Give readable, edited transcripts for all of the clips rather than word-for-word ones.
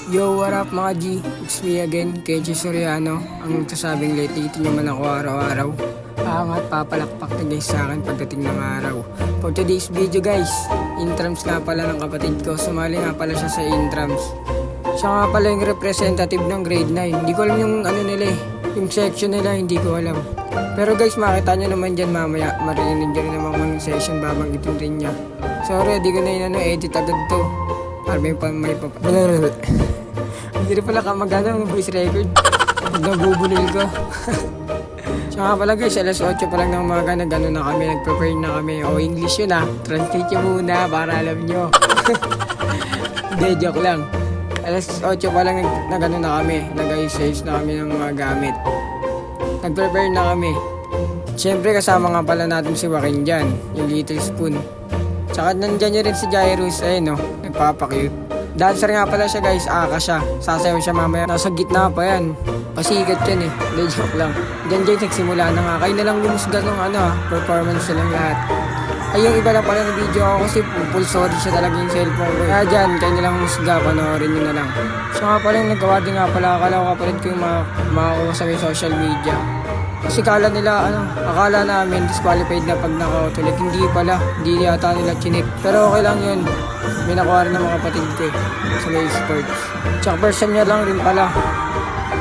Yo, what up mga G? It's me again, KJ Soriano. Ang sasabing late, ito naman ako araw-araw. Angat papalakpak na guys sa akin pagdating ng araw. For today's video guys, intrams nga pala ng kapatid ko. Sumali nga pala siya sa intrams. Siya nga pala yung representative ng grade 9. Hindi ko alam yung ano nila eh. Yung section nila, hindi ko alam. Pero guys, makita nyo naman dyan mamaya. Marinig nyo rin naman kung session babanggitin rin niya. Sorry, di ko na yun edit agad to. Para may hindi rin pala kamagana ng voice record. Pag nabubulil ko. So nga pala guys, alas 8 pa lang ng umaga na gano'n na kami. Nag-prepare na kami. O English yun translate nyo muna para alam nyo. Hindi, joke lang. Alas 8 pa lang na gano'n na kami. Nag-ayos na kami ng mga gamit. Nag-prepare na kami. Siyempre kasama nga pala natin si Joaquin dyan. Yung Little Spoon. Tsaka nandyan nyo rin si Jairus. Ayun nagpapakute. Dancer nga pala siya guys, siya. Sasayaw siya mamaya. Nasa gitna pa yan. Pasikat yan eh. Hindi, joke lang. Diyan nagsimula na nga. Kayo na lang lumusga ng performance nilang lahat. Ay, yung iba lang pala ng video ako kasi full sorry siya talaga yung cellphone ko. Kaya dyan, kayo na lang lumusga, panoorin nyo na lang. So nga pala yung nagawa din nga pala, akala ko kapalit ko yung makakuha sa may social media. Kasi akala namin disqualified na pag naka-autolic. Hindi pala, hindi yata nila chinik. Pero okay lang yun. May nakuha rin ng mga kapatid ko sa may sports. Tsaka first time niya lang rin pala.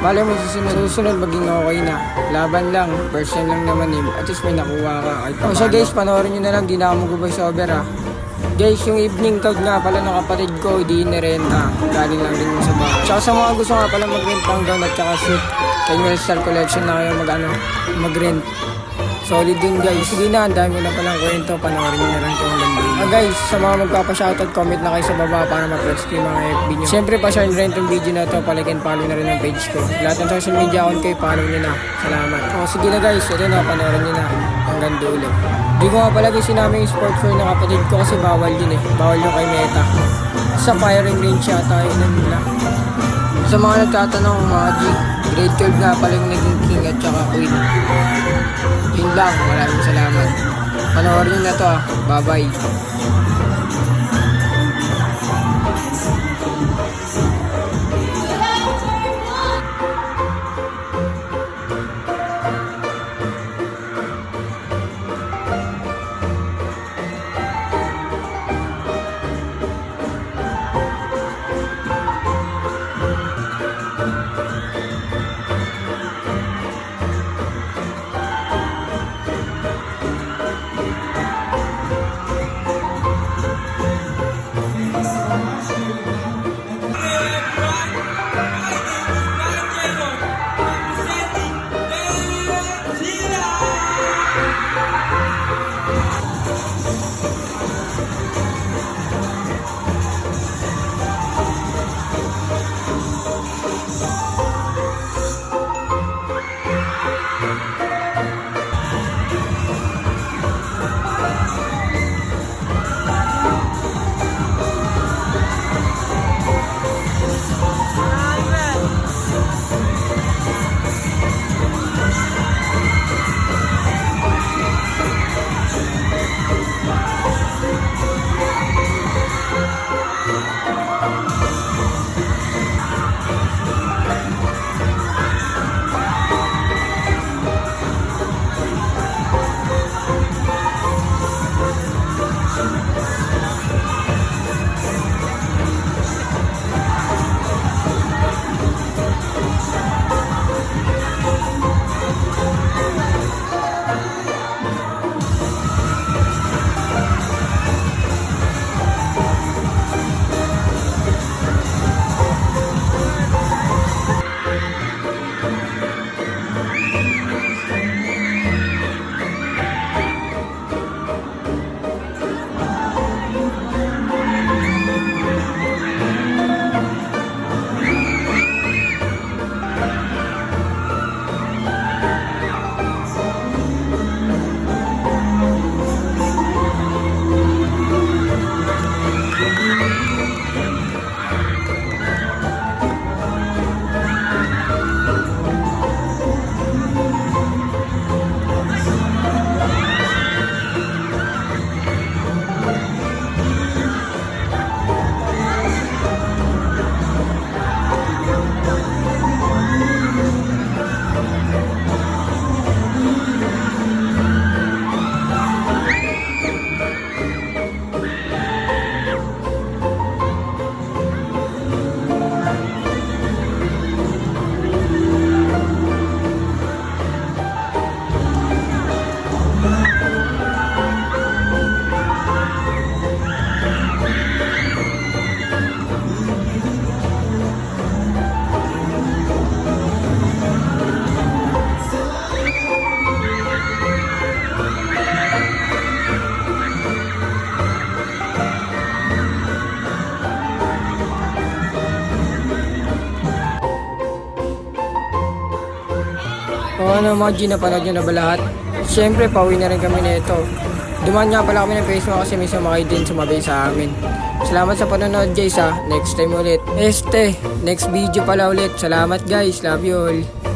Bale mo susunod maging okay na. Laban lang, first time lang naman at least may nakuha ka. O siya guys, panoorin nyo na lang, di na ako mag-voice over Guys, yung evening code nga pala ng kapatid ko, di nirenta. Galing lang din mo sa bahay. Tsaka sa mga gusto nga pala mag-rent ng gown at tsaka suit. Kay Melstar Collection na kayo mag-rent. Solid din guys. Sige na, ang dami na palang kwento. Panoorin nyo na lang kung ganda. Guys, sa mga magpapa-shoutout, comment na kayo sa baba para ma-flex ko yung mga FB nyo. Siyempre, pa-share nyo rin itong video na ito. Palike and follow na rin ang page ko. Lahat ng social media account ko, follow nyo na. Salamat. O, sige na guys. Ito na, panoorin nyo na. Hanggang dulo. Di ko nga pala guys sinama yung sport fair ng kapatid ko kasi bawal yun eh. Bawal yung kay Meta. Sa firing range yata yun nila. Sa mga nagtatanong mga G, grade 12 nga pala yung naging king at saka queen. Yun lang, maraming salamat. Panoorin nyo na to Bye-bye. Ano mga G, napanood nyo na ba lahat? Siyempre, pauwi na rin kami nito. Dumaan nga pala kami ng Facebook kasi may sumakay din sumabay sa amin. Salamat sa panonood guys ha. Next time ulit. Next video pala ulit. Salamat guys. Love you all.